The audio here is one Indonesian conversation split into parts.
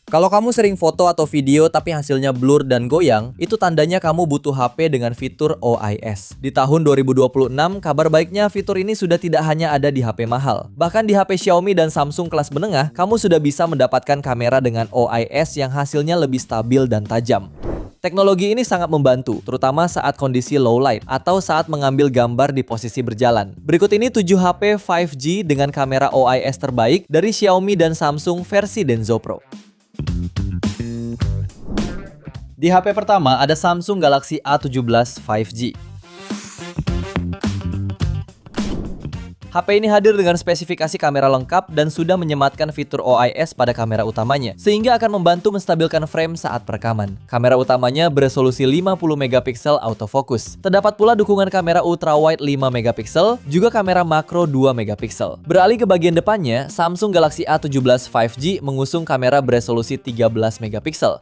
Kalau kamu sering foto atau video tapi hasilnya blur dan goyang, itu tandanya kamu butuh HP dengan fitur OIS. Di tahun 2026, kabar baiknya fitur ini sudah tidak hanya ada di HP mahal. Bahkan di HP Xiaomi dan Samsung kelas menengah, kamu sudah bisa mendapatkan kamera dengan OIS yang hasilnya lebih stabil dan tajam. Teknologi ini sangat membantu, terutama saat kondisi low light atau saat mengambil gambar di posisi berjalan. Berikut ini 7 HP 5G dengan kamera OIS terbaik dari Xiaomi dan Samsung versi Denso Pro. Di HP pertama ada Samsung Galaxy A17 5G. HP ini hadir dengan spesifikasi kamera lengkap dan sudah menyematkan fitur OIS pada kamera utamanya, sehingga akan membantu menstabilkan frame saat perekaman. Kamera utamanya beresolusi 50 megapiksel autofocus. Terdapat pula dukungan kamera ultrawide 5 megapiksel, juga kamera makro 2 megapiksel. Beralih ke bagian depannya, Samsung Galaxy A17 5G mengusung kamera beresolusi 13 megapiksel.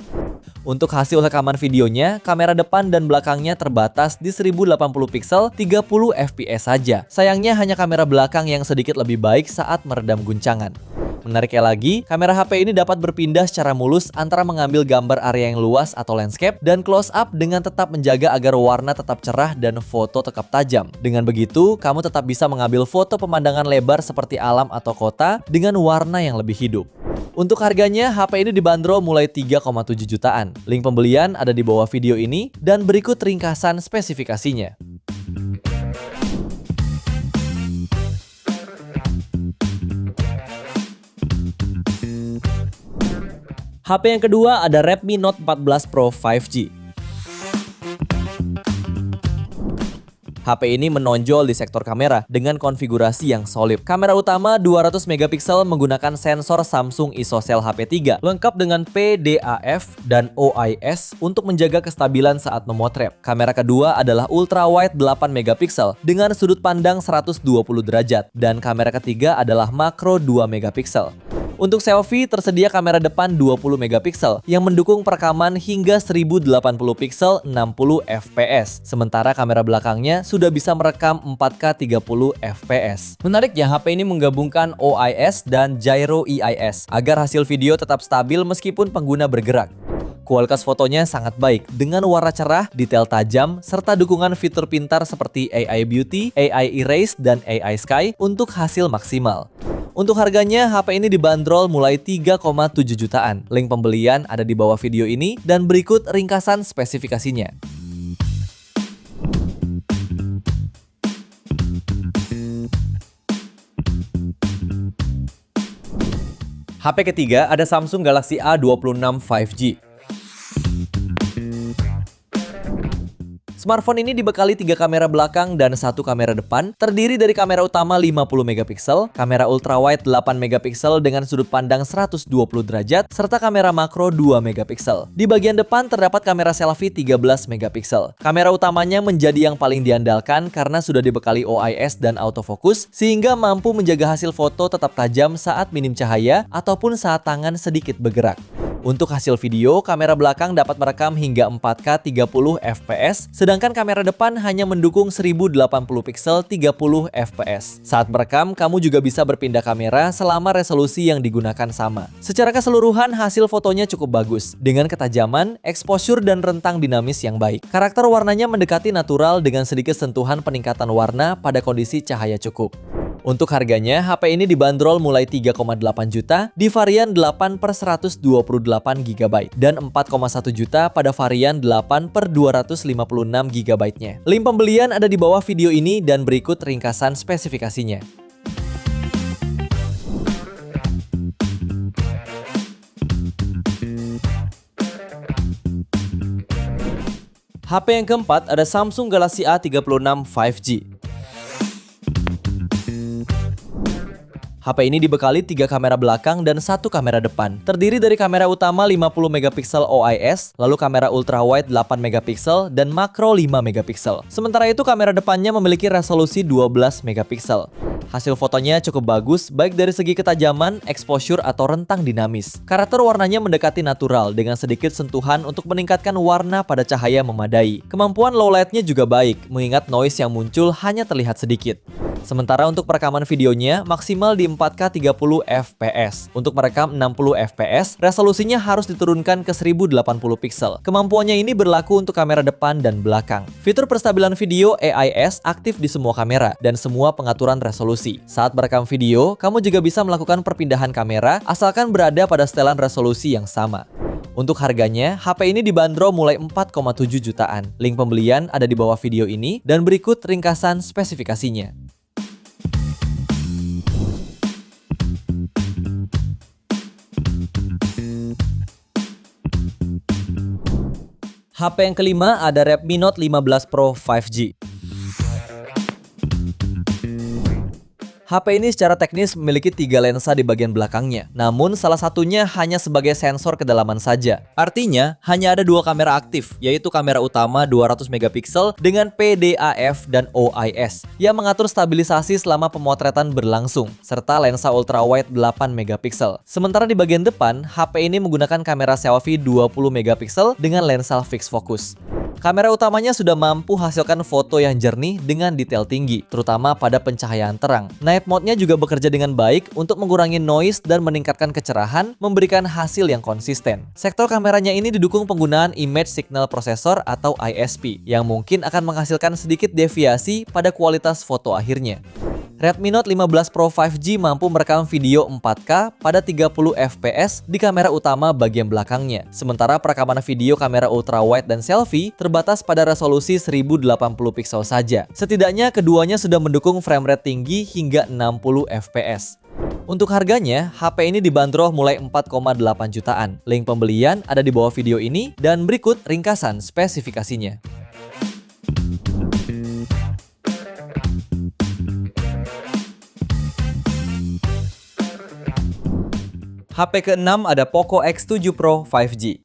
Untuk hasil rekaman videonya, kamera depan dan belakangnya terbatas di 1080 piksel 30 fps saja. Sayangnya hanya kamera belakang yang sedikit lebih baik saat meredam guncangan. Menariknya lagi, kamera HP ini dapat berpindah secara mulus antara mengambil gambar area yang luas atau landscape dan close up dengan tetap menjaga agar warna tetap cerah dan foto tetap tajam. Dengan begitu, kamu tetap bisa mengambil foto pemandangan lebar seperti alam atau kota dengan warna yang lebih hidup. Untuk harganya, HP ini dibanderol mulai 3,7 jutaan. Link pembelian ada di bawah video ini dan berikut ringkasan spesifikasinya. HP yang kedua ada Redmi Note 14 Pro 5G. HP ini menonjol di sektor kamera dengan konfigurasi yang solid. Kamera utama 200 megapiksel menggunakan sensor Samsung ISOCELL HP3 lengkap dengan PDAF dan OIS untuk menjaga kestabilan saat memotret. Kamera kedua adalah ultrawide 8 megapiksel dengan sudut pandang 120 derajat dan kamera ketiga adalah makro 2 megapiksel. Untuk selfie, tersedia kamera depan 20 megapiksel yang mendukung perekaman hingga 1080 piksel 60 fps. Sementara kamera belakangnya sudah bisa merekam 4K 30 fps. Menariknya, HP ini menggabungkan OIS dan Gyro EIS agar hasil video tetap stabil meskipun pengguna bergerak. Kualitas fotonya sangat baik dengan warna cerah, detail tajam, serta dukungan fitur pintar seperti AI Beauty, AI Erase, dan AI Sky untuk hasil maksimal. Untuk harganya, HP ini dibanderol mulai 3,7 jutaan. Link pembelian ada di bawah video ini dan berikut ringkasan spesifikasinya. HP ketiga ada Samsung Galaxy A26 5G. Smartphone ini dibekali 3 kamera belakang dan 1 kamera depan, terdiri dari kamera utama 50 megapiksel, kamera ultrawide 8 megapiksel dengan sudut pandang 120 derajat, serta kamera makro 2 megapiksel. Di bagian depan terdapat kamera selfie 13 megapiksel. Kamera utamanya menjadi yang paling diandalkan karena sudah dibekali OIS dan autofocus, sehingga mampu menjaga hasil foto tetap tajam saat minim cahaya ataupun saat tangan sedikit bergerak. Untuk hasil video, kamera belakang dapat merekam hingga 4K 30 fps, sedangkan kamera depan hanya mendukung 1080 piksel 30 fps. Saat merekam, kamu juga bisa berpindah kamera selama resolusi yang digunakan sama. Secara keseluruhan, hasil fotonya cukup bagus, dengan ketajaman, exposure, dan rentang dinamis yang baik. Karakter warnanya mendekati natural dengan sedikit sentuhan peningkatan warna pada kondisi cahaya cukup. Untuk harganya, HP ini dibanderol mulai 3,8 juta di varian 8/128 GB dan 4,1 juta pada varian 8/256 GB-nya. Link pembelian ada di bawah video ini dan berikut ringkasan spesifikasinya. HP yang keempat ada Samsung Galaxy A36 5G. HP ini dibekali 3 kamera belakang dan 1 kamera depan. Terdiri dari kamera utama 50 megapiksel OIS, lalu kamera ultrawide 8 megapiksel dan makro 5 megapiksel. Sementara itu kamera depannya memiliki resolusi 12 megapiksel. Hasil fotonya cukup bagus baik dari segi ketajaman, exposure atau rentang dinamis. Karakter warnanya mendekati natural dengan sedikit sentuhan untuk meningkatkan warna pada cahaya memadai. Kemampuan low light-nya juga baik, mengingat noise yang muncul hanya terlihat sedikit. Sementara untuk perekaman videonya maksimal di 4K 30 fps. Untuk merekam 60 fps, resolusinya harus diturunkan ke 1080 pixel. Kemampuannya ini berlaku untuk kamera depan dan belakang. Fitur perstabilan video AIS aktif di semua kamera dan semua pengaturan resolusi. Saat merekam video, kamu juga bisa melakukan perpindahan kamera asalkan berada pada setelan resolusi yang sama. Untuk harganya, HP ini dibanderol mulai 4,7 jutaan. Link pembelian ada di bawah video ini dan berikut ringkasan spesifikasinya. HP yang kelima ada Redmi Note 15 Pro 5G. HP ini secara teknis memiliki 3 lensa di bagian belakangnya, namun salah satunya hanya sebagai sensor kedalaman saja. Artinya, hanya ada 2 kamera aktif, yaitu kamera utama 200 megapiksel dengan PDAF dan OIS, yang mengatur stabilisasi selama pemotretan berlangsung, serta lensa ultrawide 8 megapiksel. Sementara di bagian depan, HP ini menggunakan kamera selfie 20 megapiksel dengan lensa fixed focus. Kamera utamanya sudah mampu hasilkan foto yang jernih dengan detail tinggi, terutama pada pencahayaan terang. Night mode-nya juga bekerja dengan baik untuk mengurangi noise dan meningkatkan kecerahan, memberikan hasil yang konsisten. Sektor kameranya ini didukung penggunaan Image Signal Processor atau ISP, yang mungkin akan menghasilkan sedikit deviasi pada kualitas foto akhirnya. Redmi Note 15 Pro 5G mampu merekam video 4K pada 30 fps di kamera utama bagian belakangnya. Sementara perekaman video kamera ultrawide dan selfie terbatas pada resolusi 1080 pixel saja. Setidaknya keduanya sudah mendukung frame rate tinggi hingga 60 fps. Untuk harganya, HP ini dibanderol mulai 4,8 jutaan. Link pembelian ada di bawah video ini dan berikut ringkasan spesifikasinya. HP ke-6 ada Poco X7 Pro 5G.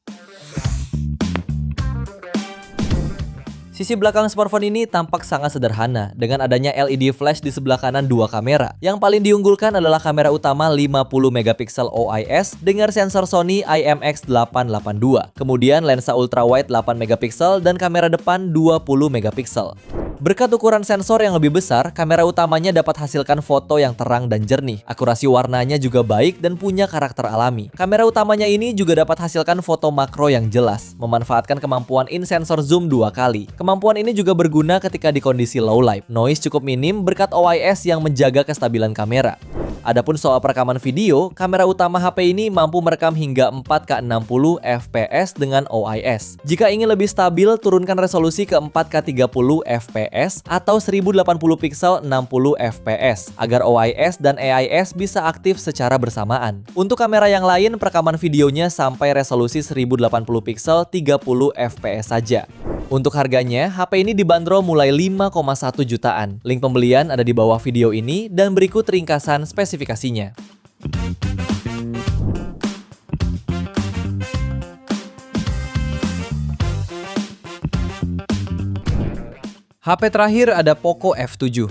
Sisi belakang smartphone ini tampak sangat sederhana dengan adanya LED flash di sebelah kanan 2 kamera. Yang paling diunggulkan adalah kamera utama 50 megapiksel OIS dengan sensor Sony IMX882. Kemudian lensa ultrawide 8 megapiksel dan kamera depan 20 megapiksel. Berkat ukuran sensor yang lebih besar, kamera utamanya dapat hasilkan foto yang terang dan jernih. Akurasi warnanya juga baik dan punya karakter alami. Kamera utamanya ini juga dapat hasilkan foto makro yang jelas, memanfaatkan kemampuan in-sensor zoom 2 kali. Kemampuan ini juga berguna ketika di kondisi low light. Noise cukup minim berkat OIS yang menjaga kestabilan kamera. Adapun soal perekaman video, kamera utama HP ini mampu merekam hingga 4K 60 fps dengan OIS. Jika ingin lebih stabil, turunkan resolusi ke 4K 30 fps atau 1080 pixel 60 fps agar OIS dan AIS bisa aktif secara bersamaan. Untuk kamera yang lain, perekaman videonya sampai resolusi 1080 pixel 30 fps saja. Untuk harganya, HP ini dibanderol mulai 5,1 jutaan. Link pembelian ada di bawah video ini dan berikut ringkasan spesifikasinya. HP terakhir ada Poco F7.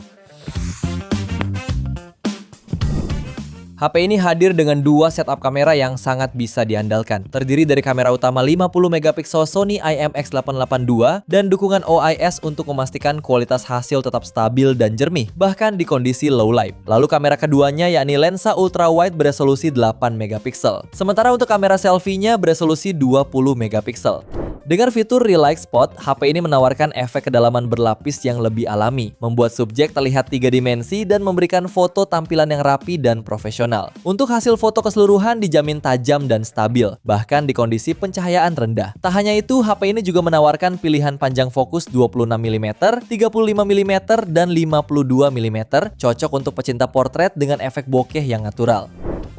HP ini hadir dengan 2 setup kamera yang sangat bisa diandalkan. Terdiri dari kamera utama 50 megapiksel Sony IMX882 dan dukungan OIS untuk memastikan kualitas hasil tetap stabil dan jernih, bahkan di kondisi low light. Lalu kamera keduanya yakni lensa ultrawide beresolusi 8 megapiksel. Sementara untuk kamera selfie-nya beresolusi 20 megapiksel. Dengan fitur Relight Spot, HP ini menawarkan efek kedalaman berlapis yang lebih alami, membuat subjek terlihat 3 dimensi dan memberikan foto tampilan yang rapi dan profesional. Untuk hasil foto keseluruhan dijamin tajam dan stabil, bahkan di kondisi pencahayaan rendah. Tak hanya itu, HP ini juga menawarkan pilihan panjang fokus 26mm, 35mm, dan 52mm, cocok untuk pecinta portret dengan efek bokeh yang natural.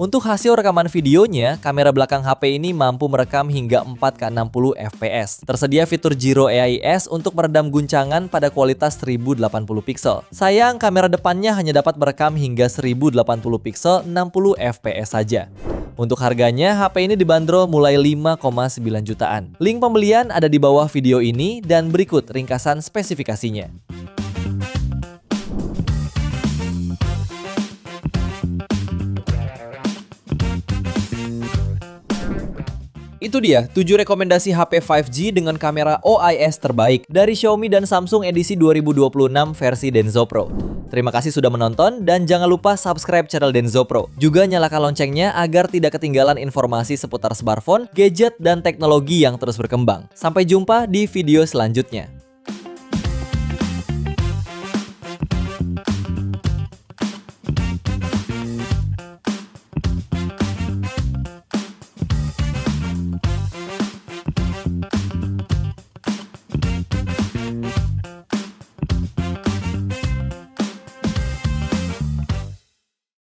Untuk hasil rekaman videonya, kamera belakang HP ini mampu merekam hingga 4K 60 fps. Tersedia fitur Gyro AIS untuk meredam guncangan pada kualitas 1080 pixel. Sayang, kamera depannya hanya dapat merekam hingga 1080 pixel 60 fps saja. Untuk harganya, HP ini dibanderol mulai 5,9 jutaan. Link pembelian ada di bawah video ini dan berikut ringkasan spesifikasinya. Itu dia 7 rekomendasi HP 5G dengan kamera OIS terbaik dari Xiaomi dan Samsung edisi 2026 versi Denso Pro. Terima kasih sudah menonton dan jangan lupa subscribe channel Denso Pro. Juga nyalakan loncengnya agar tidak ketinggalan informasi seputar smartphone, gadget, dan teknologi yang terus berkembang. Sampai jumpa di video selanjutnya.